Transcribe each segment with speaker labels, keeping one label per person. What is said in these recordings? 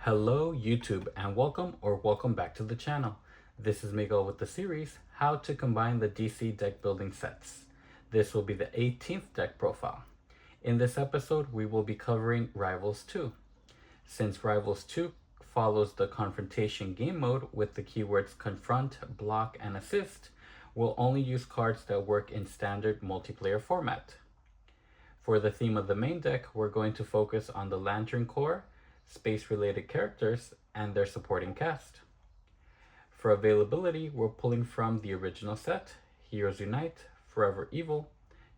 Speaker 1: Hello YouTube and welcome back to the channel. This is Miguel with the series, How to Combine the DC Deck Building Sets. This will be the 18th deck profile. In this episode, we will be covering Rivals 2. Since Rivals 2 follows the confrontation game mode with the keywords confront, block, and assist, we'll only use cards that work in standard multiplayer format. For the theme of the main deck, we're going to focus on the Lantern Corps, space-related characters, and their supporting cast. For availability, we're pulling from the original set, Heroes Unite, Forever Evil,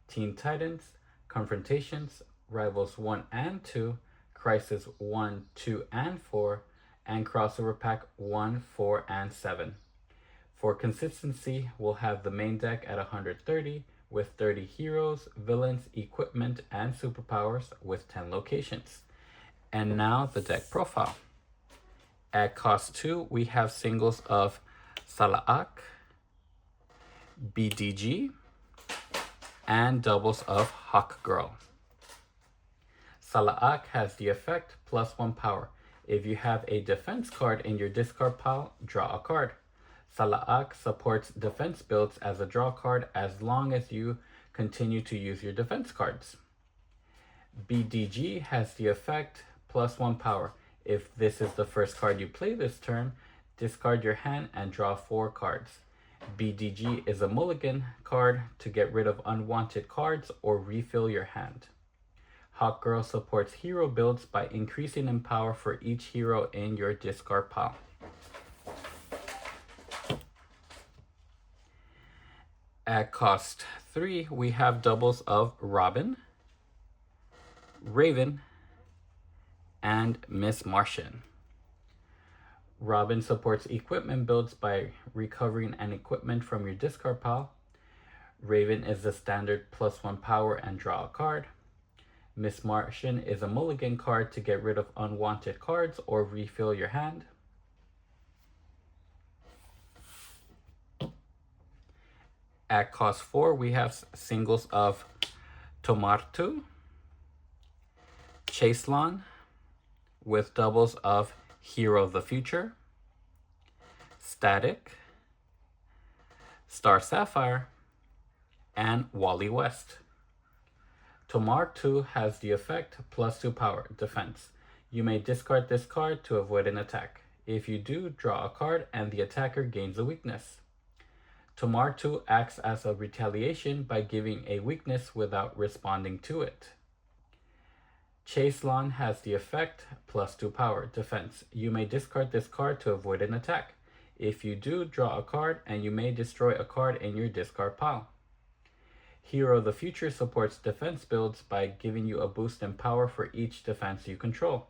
Speaker 1: Teen Titans, Confrontations, Rivals 1 and 2, Crisis 1, 2, and 4, and Crossover Pack 1, 4, and 7. For consistency, we'll have the main deck at 130, with 30 heroes, villains, equipment, and superpowers with 10 locations. And now the deck profile. At cost 2, we have singles of Sala'ak, BDG, and doubles of Hawkgirl. Sala'ak has the effect +1 power. If you have a defense card in your discard pile, draw a card. Sala'ak supports defense builds as a draw card as long as you continue to use your defense cards. BDG has the effect +1 power. If this is the first card you play this turn, discard your hand and draw 4 cards. BDG is a mulligan card to get rid of unwanted cards or refill your hand. Hawkgirl supports hero builds by increasing in power for each hero in your discard pile. At cost 3, we have doubles of Robin, Raven, and Miss Martian. Robin supports equipment builds by recovering an equipment from your discard pile. Raven is the standard +1 power and draw a card. Miss Martian is a mulligan card to get rid of unwanted cards or refill your hand. At cost 4, we have singles of Tomartu, Chaselon, with doubles of Hero of the Future, Static, Star Sapphire, and Wally West. Tomartu has the effect +2 power, defense. You may discard this card to avoid an attack. If you do, draw a card and the attacker gains a weakness. Tomartu acts as a retaliation by giving a weakness without responding to it. Chaselon has the effect +2 power, defense. You may discard this card to avoid an attack. If you do, draw a card and you may destroy a card in your discard pile. Hero of the Future supports defense builds by giving you a boost in power for each defense you control.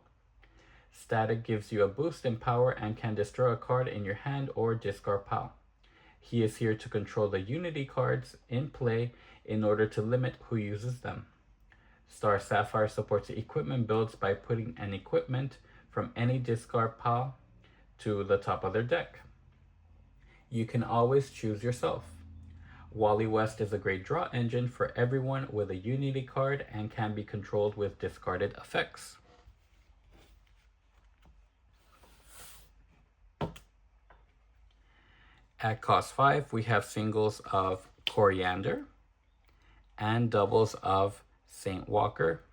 Speaker 1: Static gives you a boost in power and can destroy a card in your hand or discard pile. He is here to control the Unity cards in play in order to limit who uses them. Star Sapphire supports equipment builds by putting an equipment from any discard pile to the top of their deck. You can always choose yourself. Wally West is a great draw engine for everyone with a Unity card and can be controlled with discarded effects. At cost 5, we have singles of Coriander and doubles of Saint Walker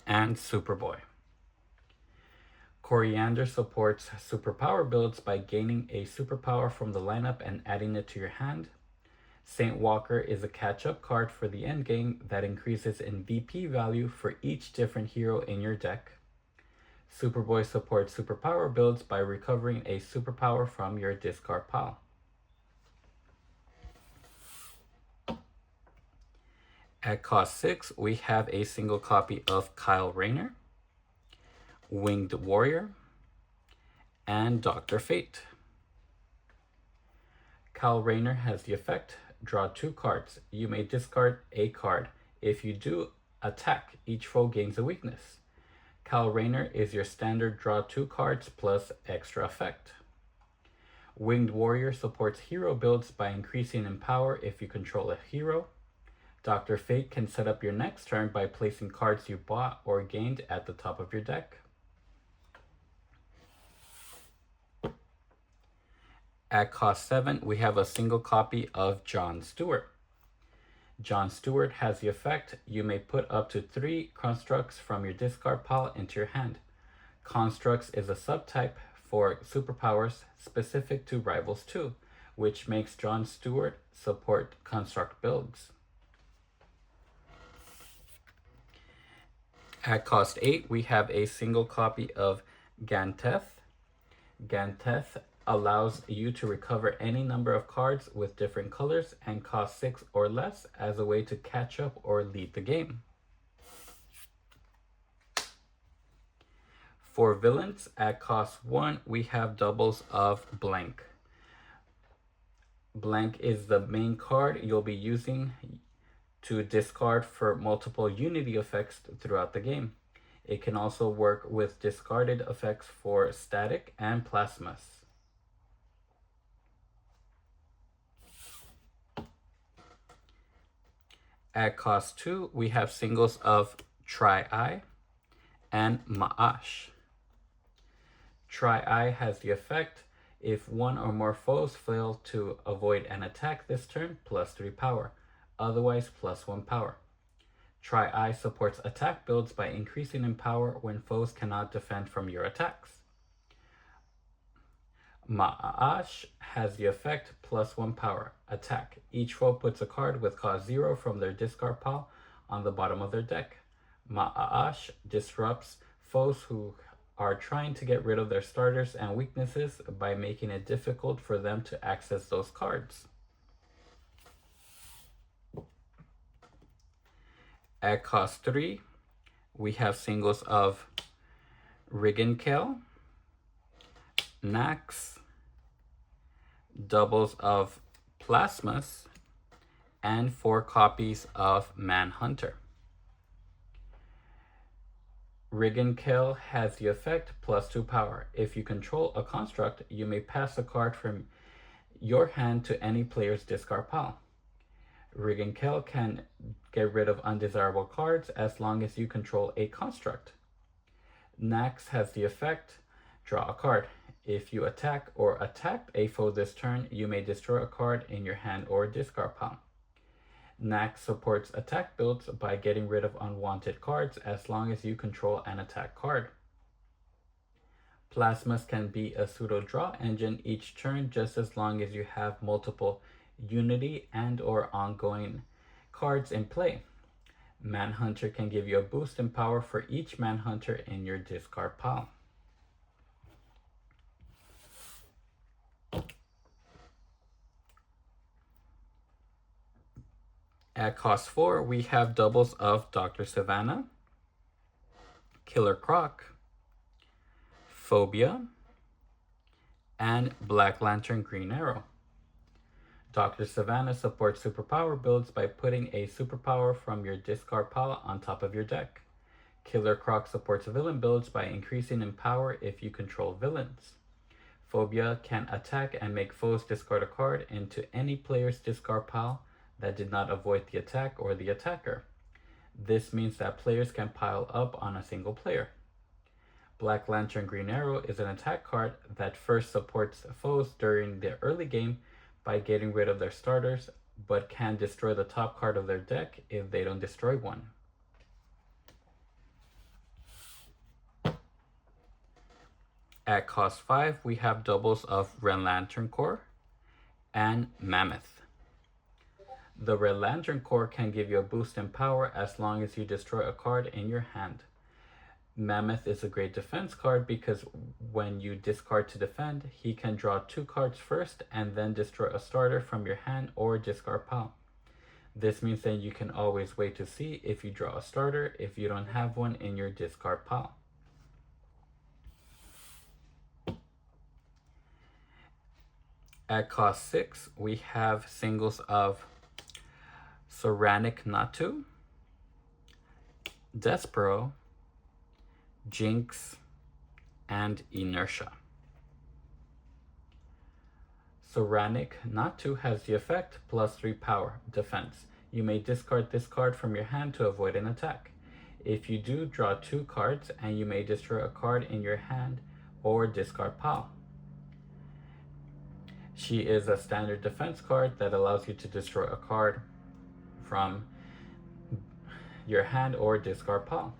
Speaker 1: and Superboy. Coriander supports superpower builds by gaining a superpower from the lineup and adding it to your hand. Saint Walker is a catch-up card for the endgame that increases in VP value for each different hero in your deck. Superboy supports superpower builds by recovering a superpower from your discard pile. At cost 6, we have a single copy of Kyle Rayner, Winged Warrior, and Dr. Fate. Kyle Rayner has the effect, draw 2 cards. You may discard a card. If you do attack, each foe gains a weakness. Kyle Rayner is your standard draw 2 cards plus extra effect. Winged Warrior supports hero builds by increasing in power if you control a hero. Dr. Fate can set up your next turn by placing cards you bought or gained at the top of your deck. At cost 7, we have a single copy of John Stewart. John Stewart has the effect, you may put up to 3 constructs from your discard pile into your hand. Constructs is a subtype for superpowers specific to Rivals 2, which makes John Stewart support construct builds. At cost 8, we have a single copy of Ganteth. Ganteth allows you to recover any number of cards with different colors and cost 6 or less as a way to catch up or lead the game. For villains, at cost 1, we have doubles of Blank. Blank is the main card you'll be using to discard for multiple unity effects throughout the game. It can also work with discarded effects for Static and Plasmas. At cost 2, we have singles of Tri-Eye and Maash. Tri-Eye has the effect, if one or more foes fail to avoid an attack this turn, +3 power. Otherwise, +1 power. Tri-Eye supports attack builds by increasing in power when foes cannot defend from your attacks. Maash has the effect +1 power, attack. Each foe puts a card with cost 0 from their discard pile on the bottom of their deck. Maash disrupts foes who are trying to get rid of their starters and weaknesses by making it difficult for them to access those cards. At cost 3, we have singles of Rigenkel, Nax, doubles of Plasmas, and 4 copies of Manhunter. Rigenkel has the effect +2 power. If you control a construct, you may pass a card from your hand to any player's discard pile. Rigenkel can get rid of undesirable cards as long as you control a construct. Nax has the effect, draw a card. If you attack or attack a foe this turn, you may destroy a card in your hand or discard pile. Nax supports attack builds by getting rid of unwanted cards as long as you control an attack card. Plasmas can be a pseudo draw engine each turn just as long as you have multiple unity and or ongoing cards in play. Manhunter can give you a boost in power for each Manhunter in your discard pile. At cost 4, we have doubles of Dr. Savannah, Killer Croc, Phobia, and Black Lantern Green Arrow. Dr. Savannah supports superpower builds by putting a superpower from your discard pile on top of your deck. Killer Croc supports villain builds by increasing in power if you control villains. Phobia can attack and make foes discard a card into any player's discard pile that did not avoid the attack or the attacker. This means that players can pile up on a single player. Black Lantern Green Arrow is an attack card that first supports foes during the early game by getting rid of their starters, but can destroy the top card of their deck if they don't destroy one. At cost 5, we have doubles of Red Lantern Corps and Mammoth. The Red Lantern Corps can give you a boost in power as long as you destroy a card in your hand. Mammoth is a great defense card because when you discard to defend, he can draw 2 cards first and then destroy a starter from your hand or discard pile. This means that you can always wait to see if you draw a starter if you don't have one in your discard pile. At cost 6, we have singles of Soranic Natu, Despero, Jinx, and Inertia. Soranic Natu has the effect +3 power, defense. You may discard this card from your hand to avoid an attack. If you do, draw 2 cards and you may destroy a card in your hand or discard pile. She is a standard defense card that allows you to destroy a card from your hand or discard pile.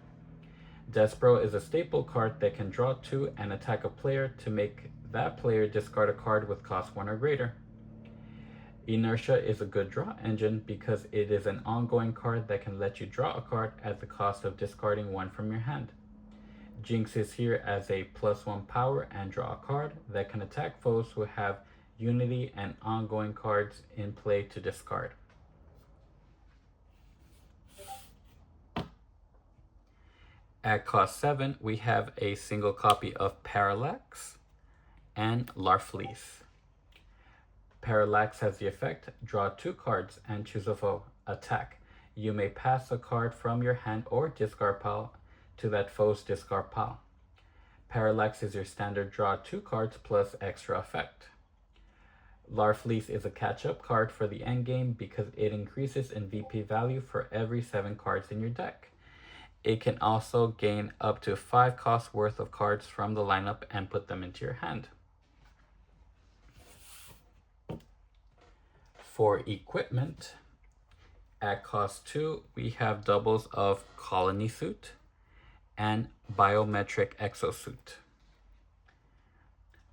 Speaker 1: Despero is a staple card that can draw 2 and attack a player to make that player discard a card with cost 1 or greater. Inertia is a good draw engine because it is an ongoing card that can let you draw a card at the cost of discarding 1 from your hand. Jinx is here as a +1 power and draw a card that can attack foes who have unity and ongoing cards in play to discard. At cost 7, we have a single copy of Parallax and Larfleeze. Parallax has the effect, draw 2 cards and choose a foe. Attack. You may pass a card from your hand or discard pile to that foe's discard pile. Parallax is your standard draw 2 cards plus extra effect. Larfleeze is a catch-up card for the endgame because it increases in VP value for every 7 cards in your deck. It can also gain up to 5 cost worth of cards from the lineup and put them into your hand. For equipment, at cost 2, we have doubles of Colony Suit and Biometric Exosuit.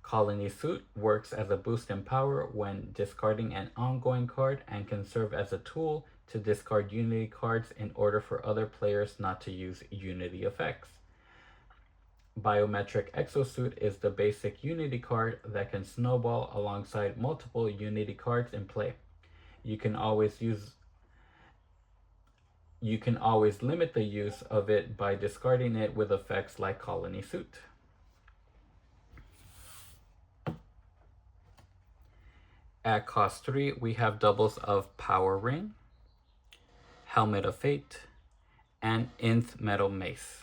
Speaker 1: Colony Suit works as a boost in power when discarding an ongoing card and can serve as a tool to discard Unity cards in order for other players not to use Unity effects. Biometric Exosuit is the basic Unity card that can snowball alongside multiple Unity cards in play. You can always limit the use of it by discarding it with effects like Colony Suit. At cost 3, we have doubles of Power Ring, Helmet of Fate, and Nth Metal Mace.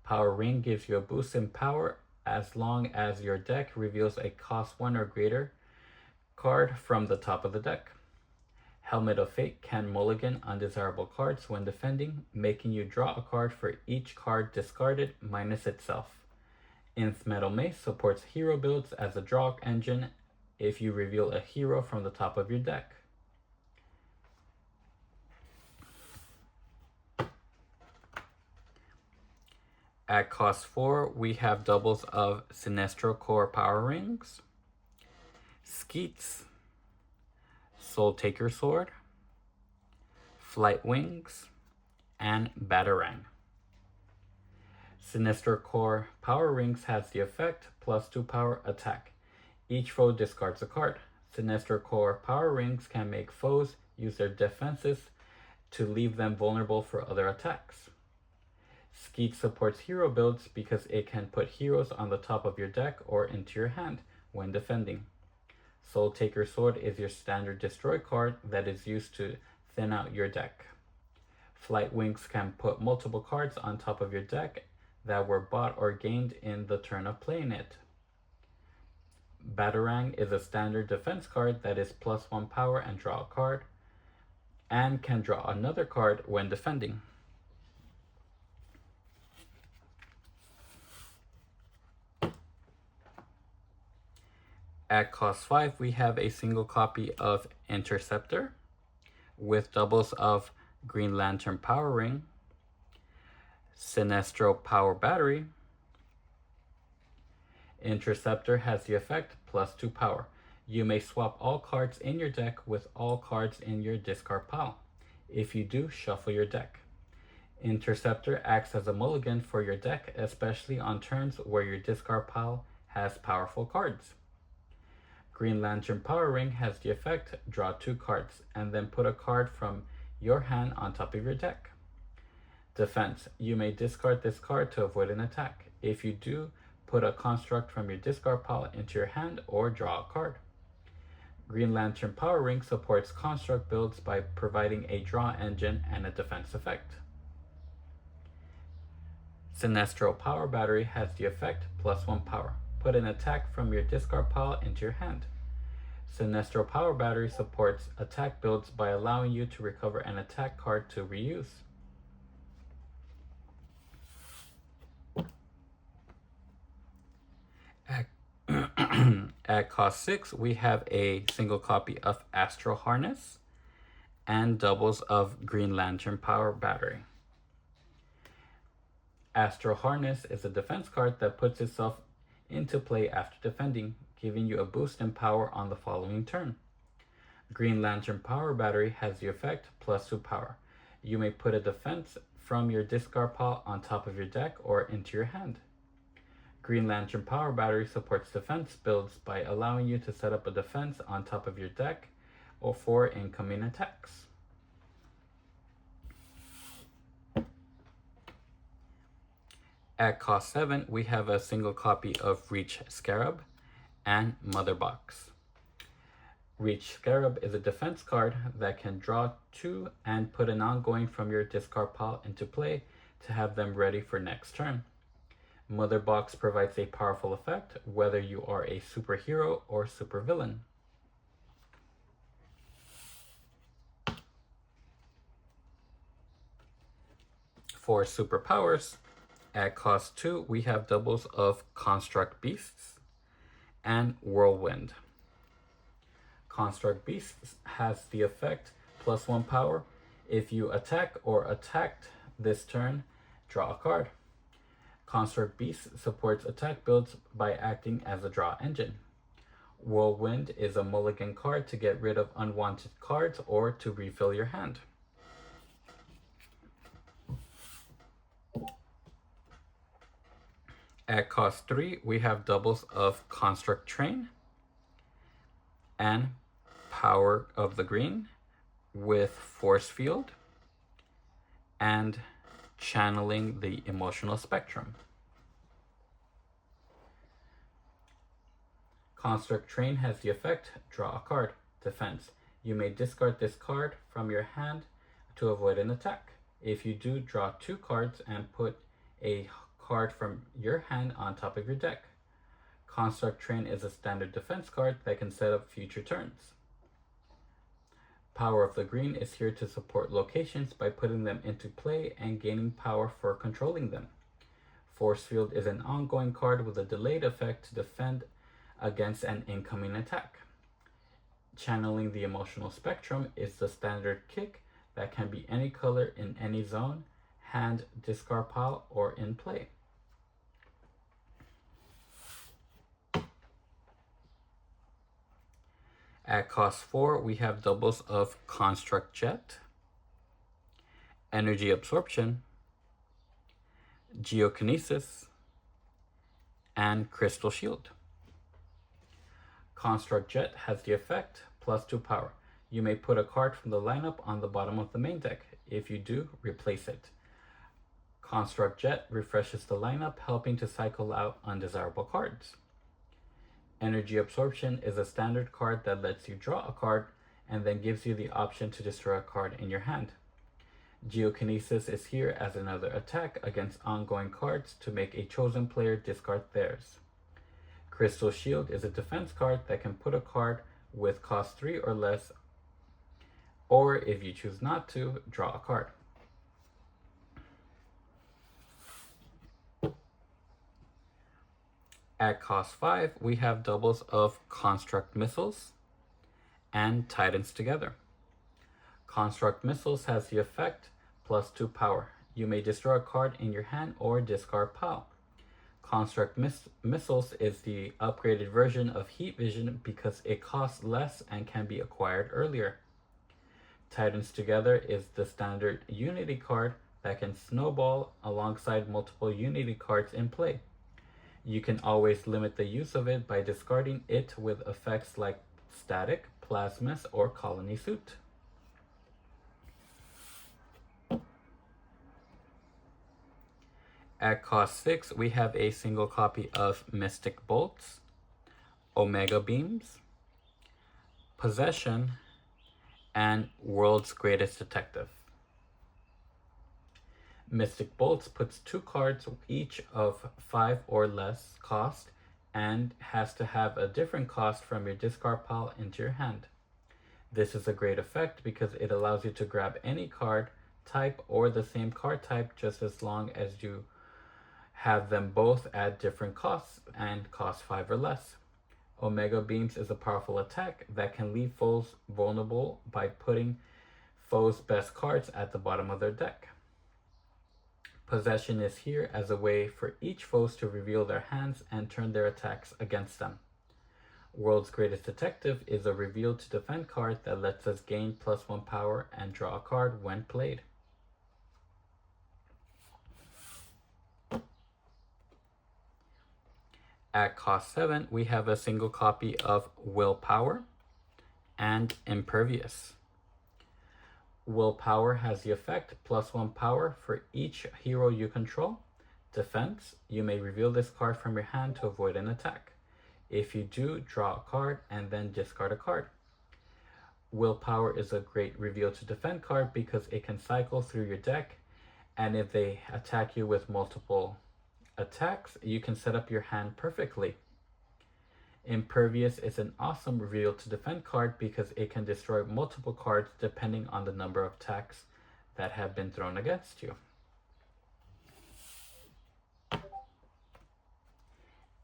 Speaker 1: Power Ring gives you a boost in power as long as your deck reveals a cost 1 or greater card from the top of the deck. Helmet of Fate can mulligan undesirable cards when defending, making you draw a card for each card discarded minus itself. Nth Metal Mace supports hero builds as a draw engine if you reveal a hero from the top of your deck. At cost 4, we have doubles of Sinestro Core Power Rings, Skeets, Soul Taker Sword, Flight Wings, and Batarang. Sinestro Core Power Rings has the effect +2 power attack. Each foe discards a card. Sinestro Core Power Rings can make foes use their defenses to leave them vulnerable for other attacks. Skeet supports hero builds because it can put heroes on the top of your deck or into your hand when defending. Soul Taker Sword is your standard destroy card that is used to thin out your deck. Flight Wings can put multiple cards on top of your deck that were bought or gained in the turn of playing it. Batarang is a standard defense card that is +1 power and draw a card, and can draw another card when defending. At cost 5, we have a single copy of Interceptor with doubles of Green Lantern Power Ring, Sinestro Power Battery. Interceptor has the effect +2 power. You may swap all cards in your deck with all cards in your discard pile. If you do, shuffle your deck. Interceptor acts as a mulligan for your deck, especially on turns where your discard pile has powerful cards. Green Lantern Power Ring has the effect, draw 2 cards, and then put a card from your hand on top of your deck. Defense, you may discard this card to avoid an attack. If you do, put a construct from your discard pile into your hand or draw a card. Green Lantern Power Ring supports construct builds by providing a draw engine and a defense effect. Sinestro Power Battery has the effect +1 power. Put an attack from your discard pile into your hand. Sinestro Power Battery supports attack builds by allowing you to recover an attack card to reuse. At cost 6, we have a single copy of Astro Harness and doubles of Green Lantern Power Battery. Astro Harness is a defense card that puts itself into play after defending, giving you a boost in power on the following turn. Green Lantern Power Battery has the effect +2 power. You may put a defense from your discard pile on top of your deck or into your hand. Green Lantern Power Battery supports defense builds by allowing you to set up a defense on top of your deck or for incoming attacks. At cost 7, we have a single copy of Reach Scarab and Mother Box. Reach Scarab is a defense card that can draw 2 and put an ongoing from your discard pile into play to have them ready for next turn. Mother Box provides a powerful effect whether you are a superhero or supervillain. For superpowers, at cost 2, we have doubles of Construct Beasts and Whirlwind. Construct Beasts has the effect +1 power. If you attack or attacked this turn, draw a card. Construct Beast supports attack builds by acting as a draw engine. Whirlwind is a mulligan card to get rid of unwanted cards or to refill your hand. At cost 3, we have doubles of Construct Train and Power of the Green with Force Field and Channeling the Emotional Spectrum. Construct Train has the effect, draw a card, defense. You may discard this card from your hand to avoid an attack. If you do, draw 2 cards and put a card from your hand on top of your deck. Construct Train is a standard defense card that can set up future turns. Power of the Green is here to support locations by putting them into play and gaining power for controlling them. Force Field is an ongoing card with a delayed effect to defend against an incoming attack. Channeling the Emotional Spectrum is the standard kick that can be any color in any zone, hand, discard pile, or in play. At cost 4, we have doubles of Construct Jet, Energy Absorption, Geokinesis, and Crystal Shield. Construct Jet has the effect +2 power. You may put a card from the lineup on the bottom of the main deck. If you do, replace it. Construct Jet refreshes the lineup, helping to cycle out undesirable cards. Energy Absorption is a standard card that lets you draw a card and then gives you the option to destroy a card in your hand. Geokinesis is here as another attack against ongoing cards to make a chosen player discard theirs. Crystal Shield is a defense card that can put a card with cost 3 or less, or if you choose not to, draw a card. At cost 5, we have doubles of Construct Missiles and Titans Together. Construct Missiles has the effect +2 power. You may destroy a card in your hand or discard pile. Construct Missiles is the upgraded version of Heat Vision because it costs less and can be acquired earlier. Titans Together is the standard Unity card that can snowball alongside multiple Unity cards in play. You can always limit the use of it by discarding it with effects like Static, Plasmus, or Colony Suit. At cost 6, we have a single copy of Mystic Bolts, Omega Beams, Possession, and World's Greatest Detective. Mystic Bolts puts 2 cards each of 5 or less cost and has to have a different cost from your discard pile into your hand. This is a great effect because it allows you to grab any card type or the same card type just as long as you have them both at different costs and cost 5 or less. Omega Beams is a powerful attack that can leave foes vulnerable by putting foes' best cards at the bottom of their deck. Possession is here as a way for each foe to reveal their hands and turn their attacks against them. World's Greatest Detective is a reveal to defend card that lets us gain +1 power and draw a card when played. At cost 7, we have a single copy of Willpower and Impervious. Willpower has the effect +1 power for each hero you control. Defense, you may reveal this card from your hand to avoid an attack. If you do, draw a card and then discard a card. Willpower is a great reveal to defend card because it can cycle through your deck, and if they attack you with multiple attacks, you can set up your hand perfectly. Impervious is an awesome reveal to defend card because it can destroy multiple cards depending on the number of attacks that have been thrown against you.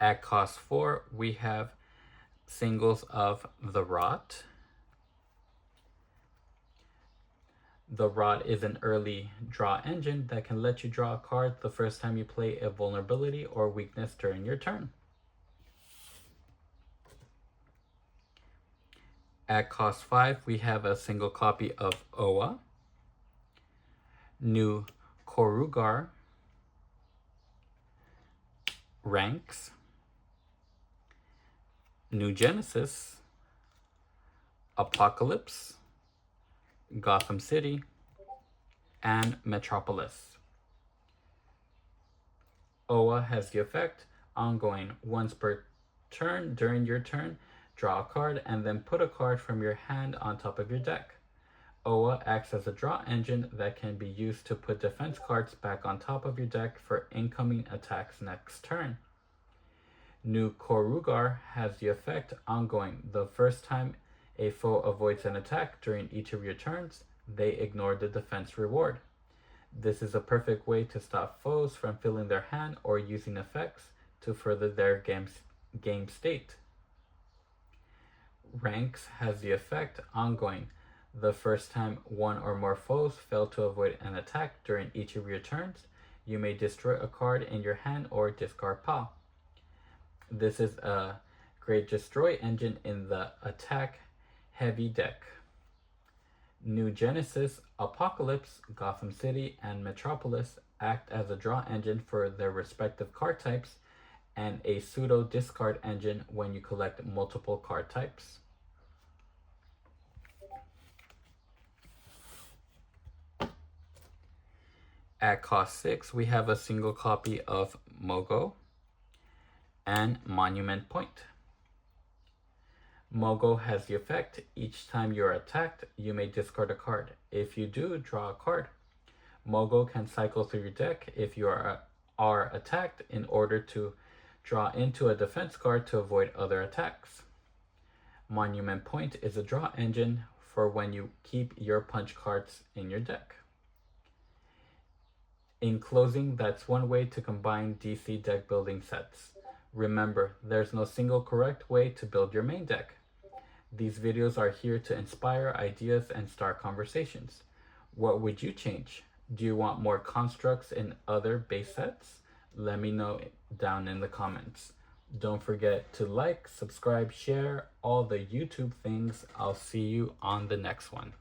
Speaker 1: At cost 4, we have singles of The Rot. The Rot is an early draw engine that can let you draw a card the first time you play a vulnerability or weakness during your turn. At cost 5, we have a single copy of Oa, New Korugar, Ranks, New Genesis, Apocalypse, Gotham City, and Metropolis. Oa has the effect ongoing. Once per turn during your turn, draw a card and then put a card from your hand on top of your deck. Oa acts as a draw engine that can be used to put defense cards back on top of your deck for incoming attacks next turn. New Korugar has the effect ongoing. The first time a foe avoids an attack during each of your turns, they ignore the defense reward. This is a perfect way to stop foes from filling their hand or using effects to further their game state. Ranks has the effect ongoing. The first time one or more foes fail to avoid an attack during each of your turns, you may destroy a card in your hand or discard pile. This is a great destroy engine in the attack heavy deck. New Genesis, Apocalypse, Gotham City, and Metropolis act as a draw engine for their respective card types and a pseudo discard engine when you collect multiple card types. At cost 6, we have a single copy of Mogo and Monument Point. Mogo has the effect, each time you're attacked, you may discard a card. If you do, draw a card. Mogo can cycle through your deck if you are attacked in order to draw into a defense card to avoid other attacks. Monument Point is a draw engine for when you keep your punch cards in your deck. In closing, that's one way to combine DC deck building sets. Remember, there's no single correct way to build your main deck. These videos are here to inspire ideas and start conversations. What would you change? Do you want more constructs in other base sets? Let me know down in the comments. Don't forget to like, subscribe, share, all the YouTube things. I'll see you on the next one.